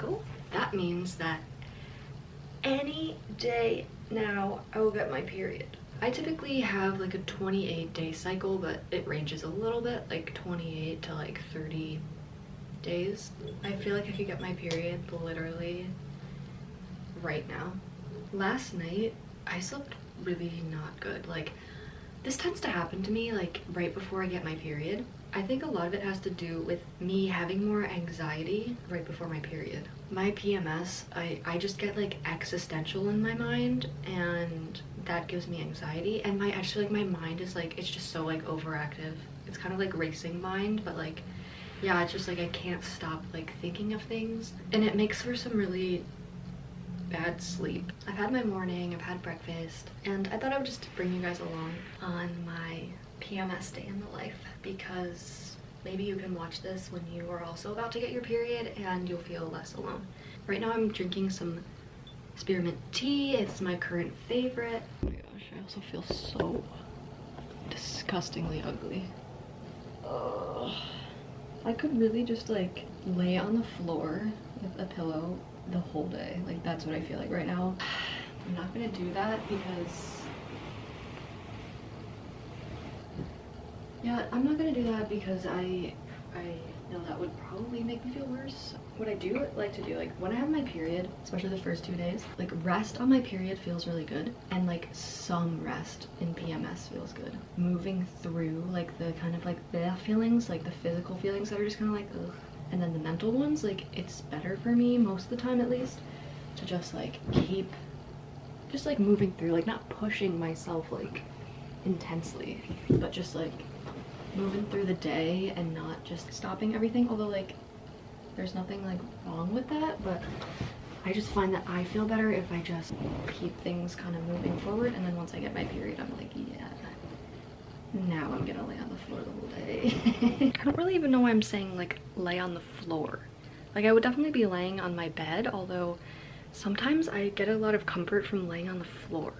cycle. That means that any day now I will get my period. I typically have like a 28-day cycle, but it ranges a little bit, like 28 to like 30 days. I feel like I could get my period literally right now. Last night I slept really not good. Like, this tends to happen to me like right before I get my period. I think a lot of it has to do with me having more anxiety right before my period. My PMS, I just get like existential in my mind, and that gives me anxiety. And I just feel like my mind is like, it's just so like overactive. It's kind of like racing mind, but like, yeah, it's just like I can't stop like thinking of things, and it makes for some really bad sleep. I've had my morning, I've had breakfast, and I thought I would just bring you guys along on my PMS day in the life, because maybe you can watch this when you are also about to get your period and you'll feel less alone. Right now I'm drinking some spearmint tea. It's my current favorite. Oh my gosh, I also feel so disgustingly ugly. Ugh. I could really just like lay on the floor with a pillow the whole day. Like, that's what I feel like right now. I'm not gonna do that because, yeah, I'm not gonna do that because I know that would probably make me feel worse. What I do like to do, like when I have my period, especially the first 2 days, like rest on my period feels really good, and like some rest in PMS feels good. Moving through like the kind of like the feelings, like the physical feelings that are just kind of like ugh, and then the mental ones, like it's better for me most of the time at least to just like keep just like moving through, like not pushing myself like intensely, but just like moving through the day and not just stopping everything. Although like there's nothing like wrong with that, but I just find that I feel better if I just keep things kind of moving forward, and then once I get my period I'm like, yeah, now I'm gonna lay on the floor the whole day. I don't really even know why I'm saying like lay on the floor. Like, I would definitely be laying on my bed, although sometimes I get a lot of comfort from laying on the floor.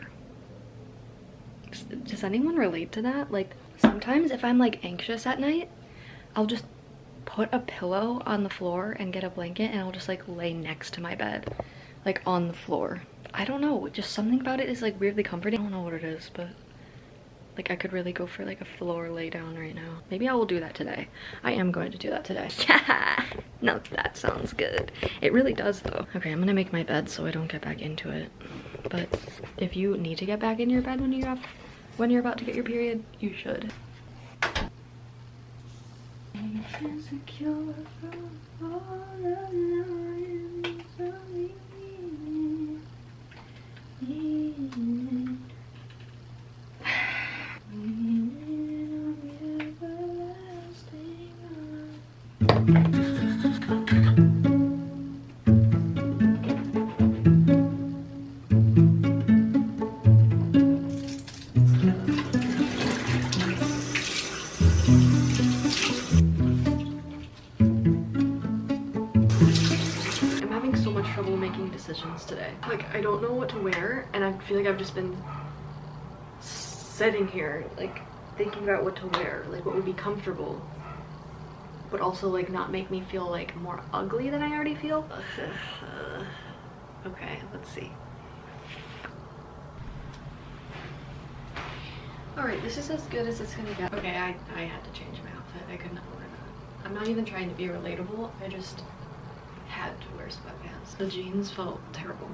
Does anyone relate to that? Like, sometimes if I'm like anxious at night, I'll just put a pillow on the floor and get a blanket, and I'll just like lay next to my bed, like on the floor. I don't know, just something about it is like weirdly comforting. I don't know what it is, but like I could really go for like a floor lay down right now. Maybe I will do that today. I am going to do that today. Yeah, no, that sounds good. It really does though. Okay, I'm gonna make my bed so I don't get back into it. But if you need to get back in your bed when you're about to get your period, you should. Decisions today. Like, I don't know what to wear, and I feel like I've just been sitting here like thinking about what to wear, like what would be comfortable but also like not make me feel like more ugly than I already feel. Okay, let's see. All right, this is as good as it's gonna get. Okay, I had to change my outfit. I could not wear that. I'm not even trying to be relatable. I just had to wear sweatpants. The jeans felt terrible.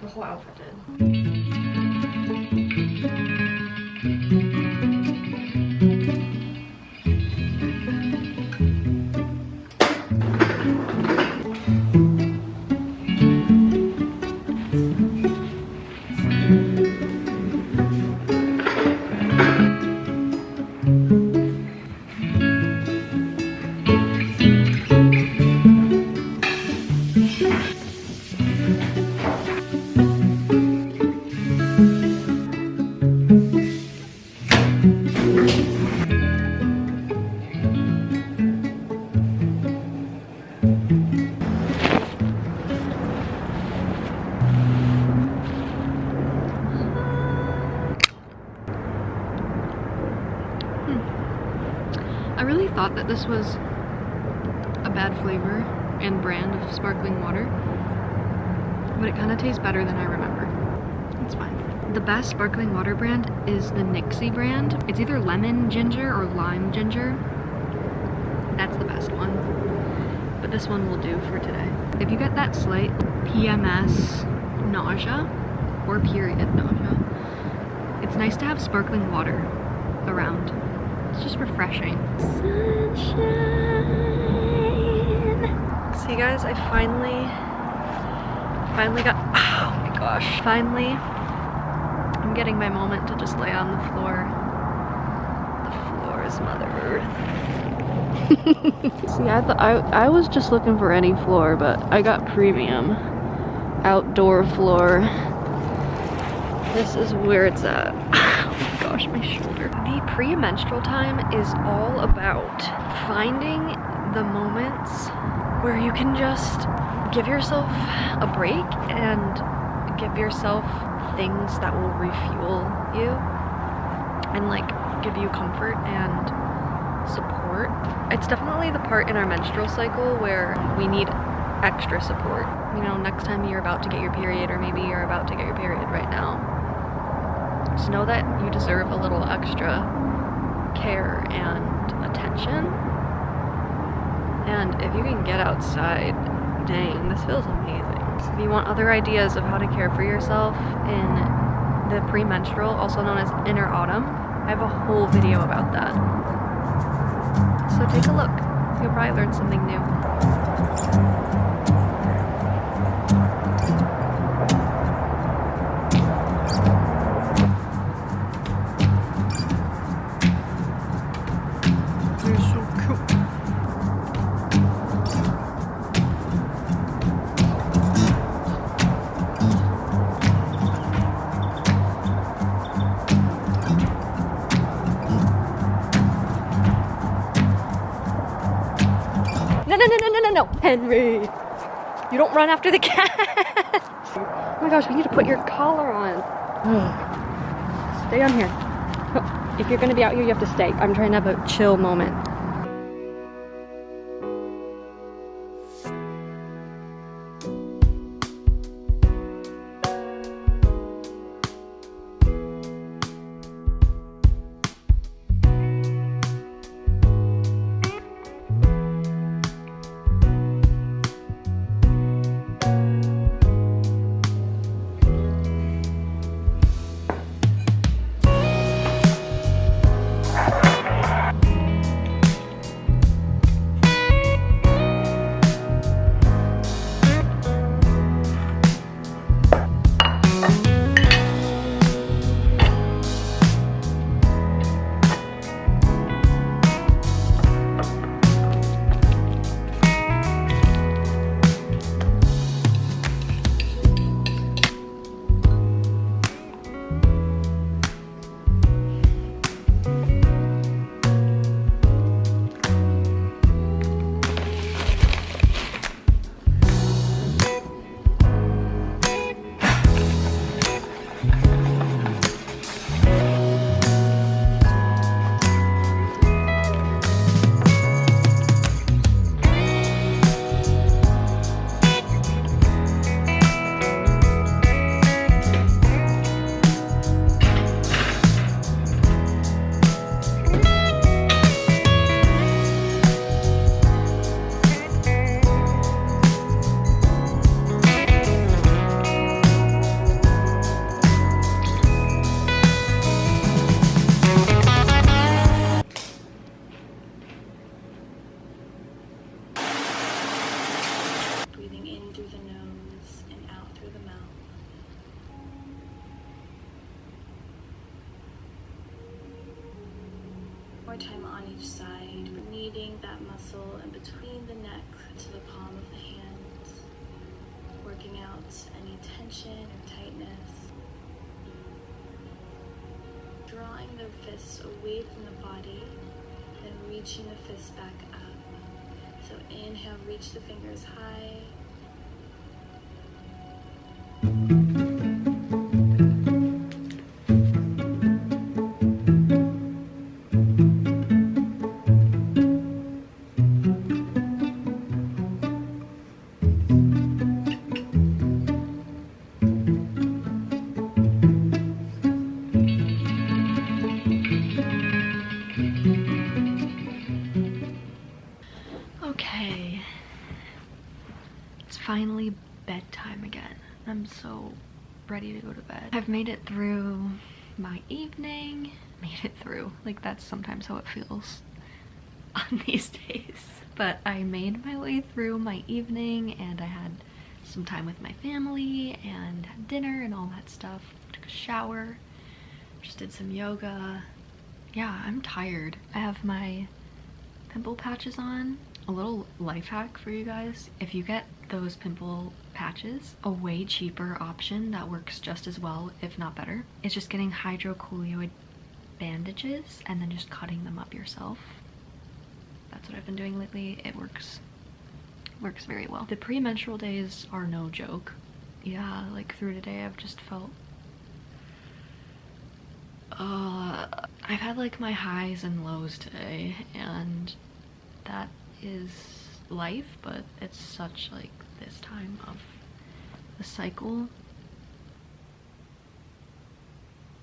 The whole outfit did. I really thought that this was a bad flavor, and brand of sparkling water, but it kind of tastes better than I remember. It's fine. The best sparkling water brand is the Nixie brand. It's either lemon ginger or lime ginger. That's the best one. But this one will do for today. If you get that slight PMS nausea or period nausea, it's nice to have sparkling water around. It's just refreshing. Sunshine. See guys, I finally got, oh my gosh, finally I'm getting my moment to just lay on the floor. The floor is Mother Earth. See, I was just looking for any floor, but I got premium outdoor floor. This is where it's at. Oh my gosh, my shoulder. The pre-menstrual time is all about finding the moments where you can just give yourself a break and give yourself things that will refuel you and like give you comfort and support. It's definitely the part in our menstrual cycle where we need extra support. You know, next time you're about to get your period, or maybe you're about to get your period right now, just know that you deserve a little extra care and attention. And if you can get outside, dang, this feels amazing. If you want other ideas of how to care for yourself in the pre-menstrual, also known as inner autumn, I have a whole video about that. So take a look. You'll probably learn something new. No, Henry! You don't run after the cat! Oh my gosh, we need to put your collar on. Stay on here. If you're gonna be out here, you have to stay. I'm trying to have a chill moment. More time on each side, kneading that muscle in between the neck to the palm of the hand, working out any tension or tightness. Drawing the fists away from the body, then reaching the fists back up. So inhale, reach the fingers high. It's finally bedtime again. I'm so ready to go to bed. I've made it through my evening. Made it through. Like, that's sometimes how it feels on these days. But I made my way through my evening, and I had some time with my family and had dinner and all that stuff. Took a shower, just did some yoga. Yeah, I'm tired. I have my pimple patches on. A little life hack for you guys: if you get those pimple patches, a way cheaper option that works just as well, if not better, is just getting hydrocolloid bandages and then just cutting them up yourself. That's what I've been doing lately. It works very well. The pre-menstrual days are no joke. Yeah, like through today I've just felt I've had like my highs and lows today, and that is life, but it's such like this time of the cycle.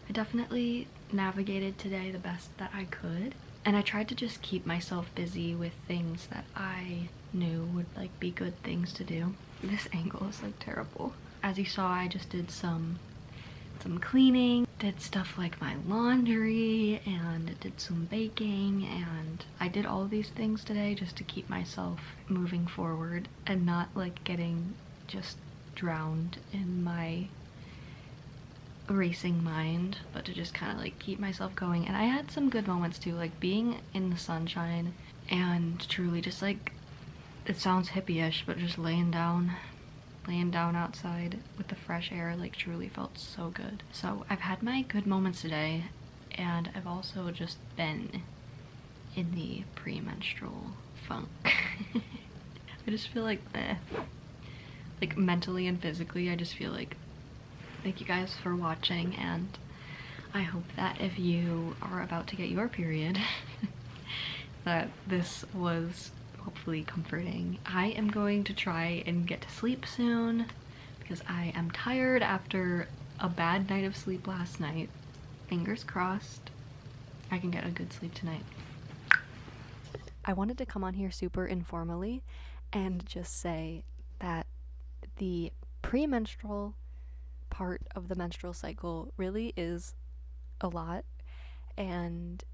I definitely navigated today the best that I could, and I tried to just keep myself busy with things that I knew would like be good things to do. This angle is like terrible. As you saw, I just did some cleaning, did stuff like my laundry, and did some baking, and I did all of these things today just to keep myself moving forward and not like getting just drowned in my racing mind, but to just kind of like keep myself going. And I had some good moments too, like being in the sunshine and truly just like, it sounds hippie-ish, but just laying down outside with the fresh air like truly felt so good. So I've had my good moments today, and I've also just been in the premenstrual funk. I just feel like like mentally and physically, I just feel like, thank you guys for watching, and I hope that if you are about to get your period that this was hopefully comforting. I am going to try and get to sleep soon because I am tired after a bad night of sleep last night. Fingers crossed I can get a good sleep tonight. I wanted to come on here super informally and just say that the premenstrual part of the menstrual cycle really is a lot, and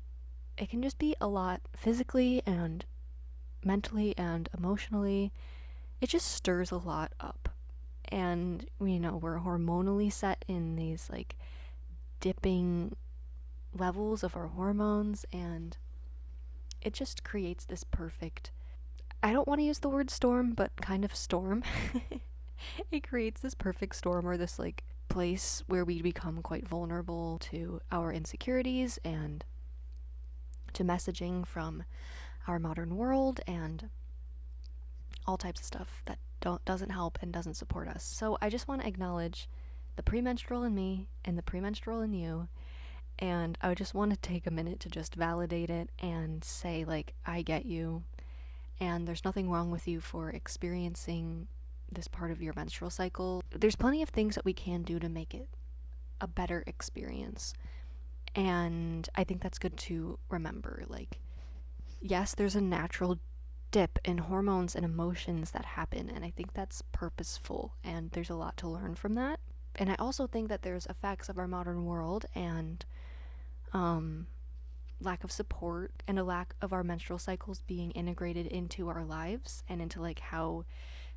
it can just be a lot physically and mentally and emotionally. It just stirs a lot up, and you know, we're hormonally set in these like dipping levels of our hormones, and it just creates this perfect, I don't want to use the word storm, but kind of storm. It creates this perfect storm, or this like place where we become quite vulnerable to our insecurities and to messaging from our modern world and all types of stuff that doesn't help and doesn't support us. So I just want to acknowledge the premenstrual in me and the premenstrual in you, and I just want to take a minute to just validate it and say, like, I get you, and there's nothing wrong with you for experiencing this part of your menstrual cycle. There's plenty of things that we can do to make it a better experience, and I think that's good to remember. Like, yes, there's a natural dip in hormones and emotions that happen, and I think that's purposeful, and there's a lot to learn from that. And I also think that there's effects of our modern world and lack of support and a lack of our menstrual cycles being integrated into our lives and into like how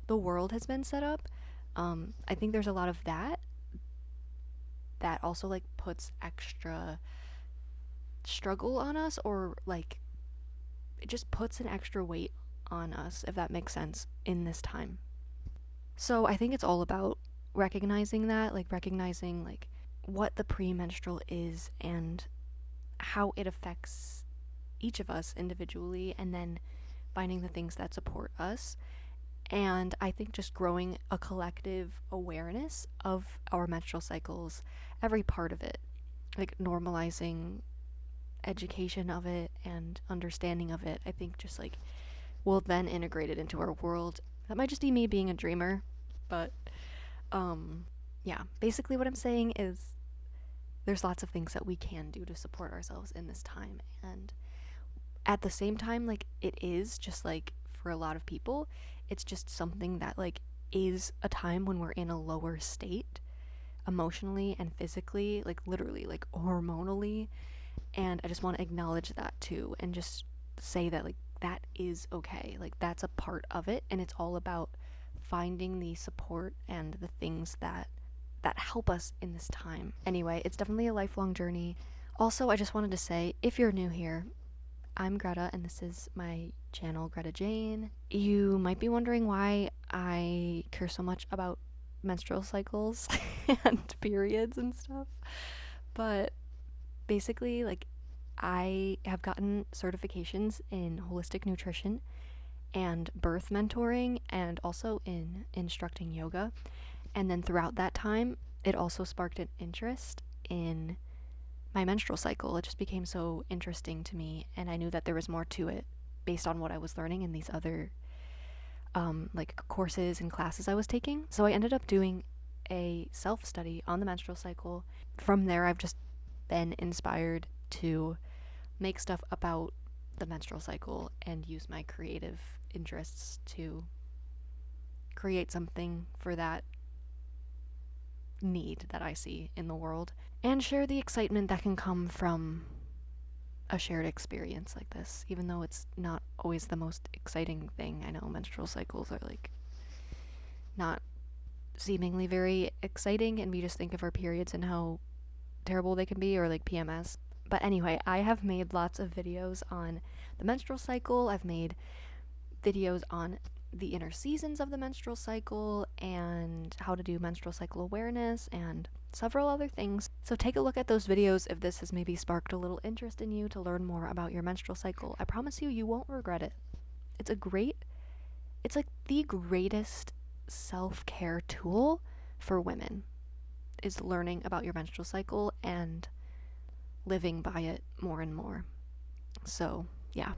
the world has been set up. I think there's a lot of that also like puts extra struggle on us, or like it just puts an extra weight on us, if that makes sense, in this time. So I think it's all about recognizing that, like recognizing like what the premenstrual is and how it affects each of us individually, and then finding the things that support us. And I think just growing a collective awareness of our menstrual cycles, every part of it, like normalizing education of it and understanding of it, I think just like will then integrate it into our world. That might just be me being a dreamer, but yeah, basically what I'm saying is there's lots of things that we can do to support ourselves in this time, and at the same time, like, it is just like for a lot of people, it's just something that like is a time when we're in a lower state emotionally and physically, like literally, like hormonally. And I just want to acknowledge that too, and just say that like that is okay. Like that's a part of it, and it's all about finding the support and the things that help us in this time. Anyway, it's definitely a lifelong journey. Also, I just wanted to say, if you're new here, I'm Greta, and this is my channel, Greta Jane. You might be wondering why I care so much about menstrual cycles and periods and stuff, but basically, like, I have gotten certifications in holistic nutrition and birth mentoring, and also in instructing yoga. And then throughout that time, it also sparked an interest in my menstrual cycle. It just became so interesting to me, and I knew that there was more to it based on what I was learning in these other like courses and classes I was taking. So I ended up doing a self-study on the menstrual cycle. From there, I've just been inspired to make stuff about the menstrual cycle and use my creative interests to create something for that need that I see in the world, and share the excitement that can come from a shared experience like this, even though it's not always the most exciting thing. I know menstrual cycles are like not seemingly very exciting, and we just think of our periods and how terrible they can be, or like PMS. But anyway, I have made lots of videos on the menstrual cycle. I've made videos on the inner seasons of the menstrual cycle and how to do menstrual cycle awareness and several other things. So take a look at those videos if this has maybe sparked a little interest in you to learn more about your menstrual cycle. I promise you, you won't regret it. It's like the greatest self-care tool for women, is learning about your menstrual cycle and living by it more and more. So yeah,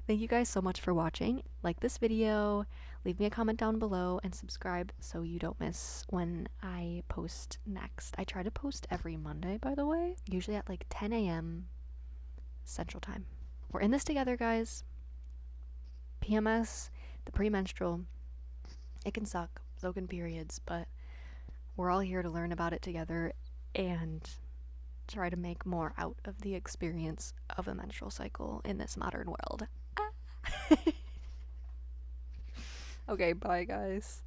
thank you guys so much for watching. Like this video, leave me a comment down below, and subscribe so you don't miss when I post next. I try to post every Monday, by the way, usually at like 10 a.m. Central Time. We're in this together, guys. PMS, the pre-menstrual, it can suck, so can periods, but we're all here to learn about it together and try to make more out of the experience of a menstrual cycle in this modern world. Okay, bye guys.